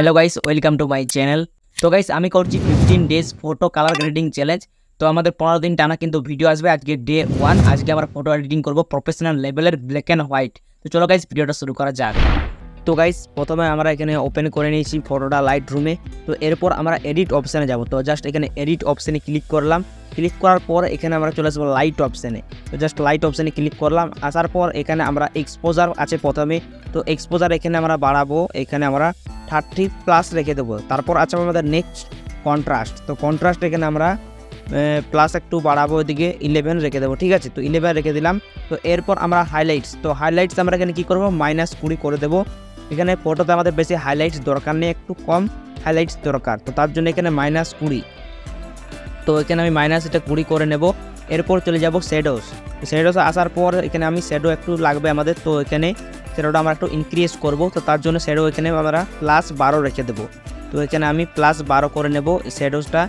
Hello guys, welcome to my channel. তো guys, আমি করছি 15 days photo colour grading challenge. তো আমাদের 15 দিন টানা কিন্তু ভিডিও আসবে। আজকে ডে 1। আজকে আমরা ফটো এডিটিং করব প্রফেশনাল লেভেলের ব্ল্যাক অ্যান্ড হোয়াইট। তো চলো গাইস, ভিডিওটা শুরু করা যাক। তো গাইস, প্রথমে আমরা এখানে ওপেন করে নিয়েছি ফটোটা লাইট রুমে। তো এরপর আমরা এডিট অপশানে যাব। তো জাস্ট এখানে এডিট অপশানে ক্লিক করলাম। ক্লিক করার পর এখানে আমরা চলে আসবো লাইট অপশানে। তো জাস্ট লাইট অপশানে ক্লিক করলাম। আসার পর এখানে আমরা এক্সপোজার আছে প্রথমে। তো এক্সপোজার এখানে আমরা বাড়াবো। এখানে আমরা 30+ রেখে দেবো। তারপর আছে আমাদের নেক্সট কন্ট্রাস্ট। তো কন্ট্রাস্ট এখানে আমরা প্লাস একটু বাড়াবো, ওইদিকে 11 রেখে দেবো। ঠিক আছে, তো 11 রেখে দিলাম। তো এরপর আমরা হাইলাইটস। তো হাইলাইটস আমরা এখানে কী করবো, -20 করে দেবো। এখানে ফটোতে আমাদের বেশি হাইলাইটস দরকার নেই, একটু কম হাইলাইটস দরকার। তো তার জন্য এখানে -20। তো এখানে আমি -20 করে নেব। এরপর চলে যাব শ্যাডোস। শ্যাডোস আসার পর এখানে আমি শ্যাডো একটু লাগবে আমাদের। তো এখানে শ্যাডোটা আমরা একটু ইনক্রিজ করব। তো তার জন্য শ্যাডো এখানে আমরা +12 রেখে দেবো। তো এখানে আমি +12 করে নেব শ্যাডোসটা।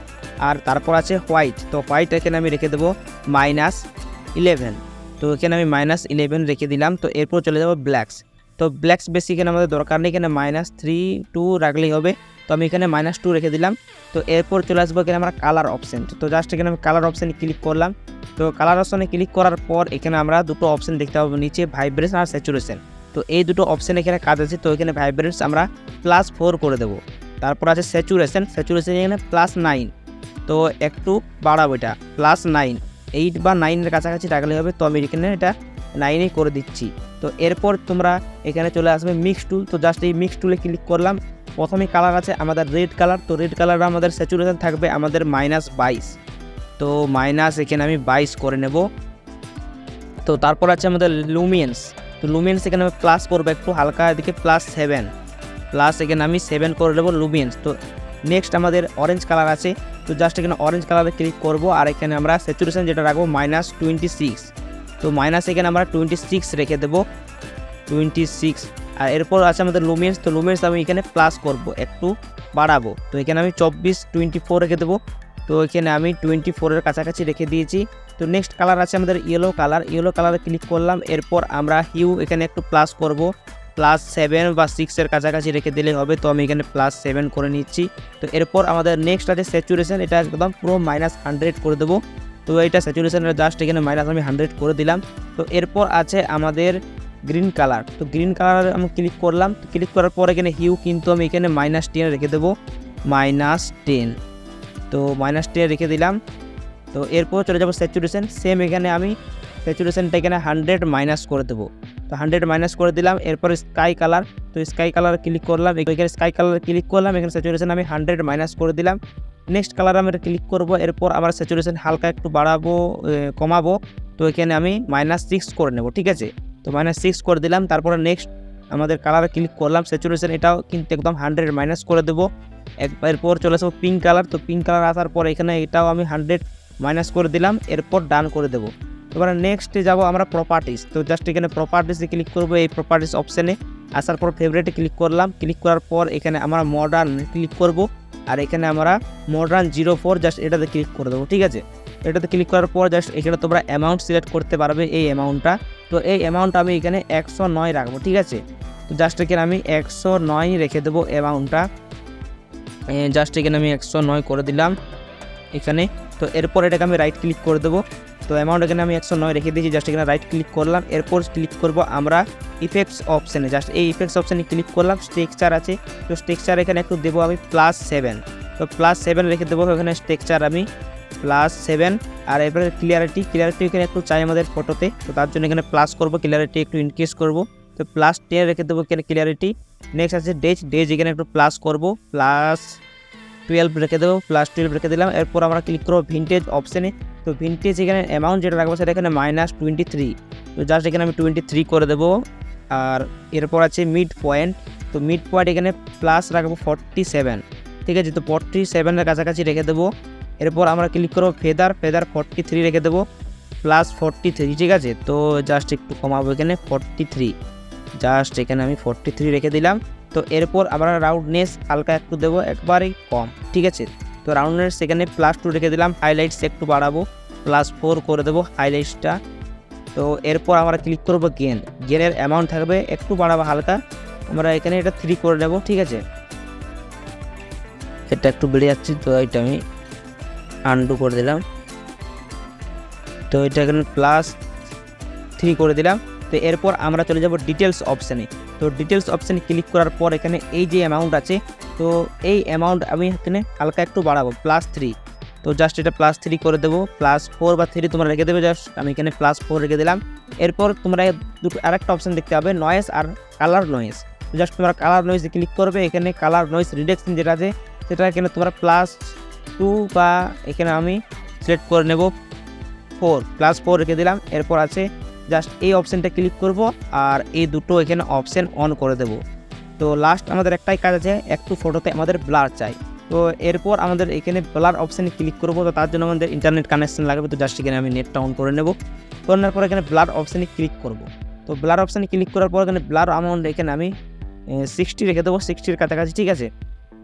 আর তারপর আছে হোয়াইট। তো হোয়াইট এখানে আমি রেখে দেবো -11। তো এখানে আমি -11 রেখে দিলাম। তো এরপর চলে যাব ব্ল্যাকস। তো ব্ল্যাকস বেশি এখানে আমাদের দরকার নেই, এখানে -3-2 রাখলেই হবে। তো আমি এখানে -2 রেখে দিলাম। তো এরপর চলে আসবো এখানে আমরা কালার অপশান। তো জাস্ট এখানে আমি কালার অপশানে ক্লিক করলাম। তো কালার অপশানে ক্লিক করার পর এখানে আমরা দুটো অপশান দেখতে পাবো নিচে, ভাইব্রেশন আর স্যাচুরেশন। তো এই দুটো অপশান এখানে কাজ আছে। তো এখানে ভাইব্রেশন আমরা +4 করে দেবো। তারপর আছে স্যাচুরেশন এখানে +9। তো একটু বাড়াবো, এটা +9, 8 বা 9-এর কাছাকাছি রাখলে হবে। তো আমি এখানে এটা 9-ই করে দিচ্ছি। তো এরপর তোমরা এখানে চলে আসবে মিক্স টুল। তো জাস্ট এই মিক্স টুলে ক্লিক করলাম। প্রথমে কালার আছে আমাদের রেড কালার। তো রেড কালার আমাদের স্যাচুরেশন থাকবে আমাদের -22। তো এখানে আমি 22 করে নেব। তো তারপর আছে আমাদের লুমিনেন্স। তো লুমিনেন্স এখানে আমি প্লাস করবো একটু হালকা, এদিকে +7 এখানে আমি 7 করে দেবো লুমিনেন্স। তো নেক্সট আমাদের অরেঞ্জ কালার আছে। তো জাস্ট এখানে অরেঞ্জ কালারে ক্লিক করব। আর এখানে আমরা স্যাচুরেশন যেটা রাখবো -26। তো এখানে আমরা 26 রেখে দেবো, 26। আর এরপর আছে আমাদের লুমিনেন্স। তো লুমিনেন্স আমি এখানে প্লাস করব, একটু বাড়াবো। তো এখানে আমি 24 রেখে দেবো। তো এখানে আমি 24-এর কাছাকাছি রেখে দিয়েছি। তো নেক্সট কালার আছে আমাদের ইয়েলো কালারে ক্লিক করলাম। এরপর আমরা হিউ এখানে একটু প্লাস করব, +7 বা 6-এর কাছাকাছি রেখে দিলে হবে। তো আমি এখানে +7 করে নিচ্ছি। তো এরপর আমাদের নেক্সট আছে স্যাচুরেশন। এটা একদম পুরো -100 করে দেবো। তো এইটা স্যাচুরেশনের জাস্ট এখানে আমি 100 করে দিলাম। তো এরপর আছে আমাদের গ্রিন কালার। তো গ্রিন কালার আমি ক্লিক করলাম। তো ক্লিক করার পর এখানে হিউ কিন্তু আমি এখানে -10 রেখে দেবো, -10। তো -10 রেখে দিলাম। তো এরপর চলে যাবো স্যাচুরেশন। সেম এখানে আমি স্যাচুরেশনটা এখানে 100 করে দেবো। তো 100 করে দিলাম। এরপর স্কাই কালার। তো স্কাই কালার ক্লিক করলাম। এখানে স্কাই কালার ক্লিক করলাম। এখানে স্যাচুরেশন আমি 100 করে দিলাম। নেক্সট কালার আমি ক্লিক করব। এরপর আমার স্যাচুরেশন হালকা একটু বাড়াবো, কমাবো। তো এখানে আমি -6 করে নেব। ঠিক আছে, তো -6 করে দিলাম। তারপরে নেক্সট আমাদের কালারে ক্লিক করলাম। স্যাচুরেশন এটাও কিন্তু একদম 100 করে দেবো। এরপর চলে আসবো পিঙ্ক কালার। তো পিঙ্ক কালার আসার পর এখানে এটাও আমি 100 করে দিলাম। এরপর ডান করে দেবো। এবারে নেক্সটে যাব আমরা প্রপার্টিস। তো জাস্ট এখানে প্রপার্টিসে ক্লিক করবো। এই প্রপার্টিস অপশানে আসার পর ফেভারিটে ক্লিক করলাম। ক্লিক করার পর এখানে আমরা মডার্ন ক্লিক করব। আর এখানে আমরা মডার্ন 04 জাস্ট এটাতে ক্লিক করে দেবো। ঠিক আছে, এটাতে ক্লিক করার পর জাস্ট এখানে তোমরা অ্যামাউন্ট সিলেক্ট করতে পারবে, এই অ্যামাউন্টটা। তো এই অ্যামাউন্ট আমি এখানে 109 রাখবো। ঠিক আছে, তো জাস্ট এখানে আমি 109 রেখে দেবো অ্যামাউন্টটা। জাস্ট এখানে আমি 109 করে দিলাম এখানে। তো এরপর এটাকে আমি রাইট ক্লিক করে দেবো। তো অ্যামাউন্ট এখানে আমি 109 রেখে দিয়েছি। জাস্ট এখানে রাইট ক্লিক করলাম। এরপর ক্লিক করব আমরা ইফেক্টস অপশানে। জাস্ট এই ইফেক্টস অপশানে ক্লিক করলাম। স্টেকচার আছে। তো স্টেকচার এখানে একটু দেবো আমি +7। তো +7 রেখে দেবো এখানে স্টেকচার আমি +7। আর এরপরে ক্লিয়ারিটি এখানে একটু চাই আমাদের ফটোতে। তো তার জন্য এখানে প্লাস করব, ক্লিয়ারিটি একটু ইনক্রিজ করব। তো +10 রেখে দেবো এখানে ক্লিয়ারিটি। নেক্সট আছে ডেজ এখানে একটু প্লাস করব, +12 রেখে দেবো, +12 রেখে দিলাম। এরপর আমরা ক্লিক করবো ভিনটেজ অপশানে। তো ভিনটেজ এখানে অ্যামাউন্ট যেটা রাখবো সেটা এখানে -23। তো জাস্ট এখানে আমি 23 করে দেবো। আর এরপর আছে মিড পয়েন্ট। তো মিড পয়েন্ট এখানে প্লাস রাখবো 47। ঠিক আছে, তো 47-এর কাছাকাছি রেখে দেবো। এরপর আমরা ক্লিক করবো ফেদার 43 রেখে দেবো, +43। ঠিক আছে, তো জাস্ট একটু কমাবো এখানে 43। জাস্ট এখানে আমি 43 রেখে দিলাম। তো এরপর আমরা রাউন্ডনেস হালকা একটু দেবো, একবারেই কম। ঠিক আছে, তো রাউন্ডনেস এখানে +2 রেখে দিলাম। হাইলাইটস একটু বাড়াবো, +4 করে দেবো হাইলাইটসটা। তো এরপর আমরা ক্লিক করবো গেনের অ্যামাউন্ট থাকবে একটু বাড়াবো হালকা, আমরা এখানে এটা 3 করে নেব। ঠিক আছে, এটা একটু বেড়ে যাচ্ছে, তো এটা আমি আনডু করে দিলাম। তো এটা এখানে +3 করে দিলাম। তো এরপর আমরা চলে যাব ডিটেলস অপশানে। তো ডিটেলস অপশানে ক্লিক করার পর এখানে এই যে অ্যামাউন্ট আছে, তো এই অ্যামাউন্ট আমি এখানে হালকা একটু বাড়াবো, +3। তো জাস্ট এটা +3 করে দেবো, +4 বা 3 তোমরা রেখে দেবে, জাস্ট আমি এখানে +4 রেখে দিলাম। এরপর তোমরা দুটো আরেকটা অপশান দেখতে পাবে, নয়েজ আর কালার নয়েজ। জাস্ট তোমরা কালার নয়েজে ক্লিক করবে, এখানে কালার নয়েজ রিডাকশন যেটা আছে সেটা এখানে তোমরা +2 বা এখানে আমি সিলেক্ট করে নেব 4, +4 রেখে দিলাম। এরপর আছে জাস্ট এই অপশানটা ক্লিক করব আর এই দুটো এখানে অপশান অন করে দেব। তো লাস্ট আমাদের একটাই কাজ আছে, একটু ফটোতে আমাদের ব্লার চাই। তো এরপর আমাদের এখানে ব্লার অপশানে ক্লিক করব, তো তার জন্য আমাদের ইন্টারনেট কানেকশন লাগবে। তো জাস্ট এখানে আমি নেটটা অন করে নেব। করার পর এখানে ব্লার অপশানে ক্লিক করব। তো ব্লার অপশানে ক্লিক করার পর এখানে ব্লার অ্যামাউন্ট এখানে আমি 60 রেখে দেবো, 60-এর কাছাকাছি, ঠিক আছে।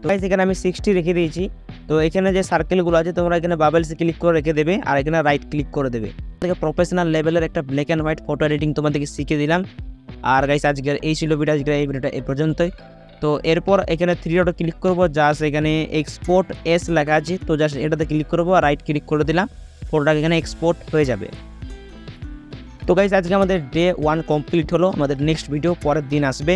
তো এখানে আমি 60 রেখে দিয়েছি। তো এখানে যে সার্কেলগুলো আছে তোমরা এখানে বাবেলসে ক্লিক করে রেখে দেবে আর এখানে রাইট ক্লিক করে দেবে। থেকে প্রফেশনাল লেভেলের একটা black and white photo editing তোমাদেরকে শিখিয়ে দিলাম। আর গাইস আজকের এই ছিল ভিডিও, আজকের এই ভিডিওটা এই পর্যন্তই। তো এরপর এখানে 3 ডটে ক্লিক করবো, জাস্ট এখানে এক্সপোর্ট এস লেখা আছে, তো জাস্ট এটাতে ক্লিক করবো আর রাইট ক্লিক করে দিলাম, ফটোটা এখানে এক্সপোর্ট হয়ে যাবে। তো গাইস আজকে আমাদের ডে 1 কমপ্লিট হলো। আমাদের নেক্সট ভিডিও পরের দিন আসবে।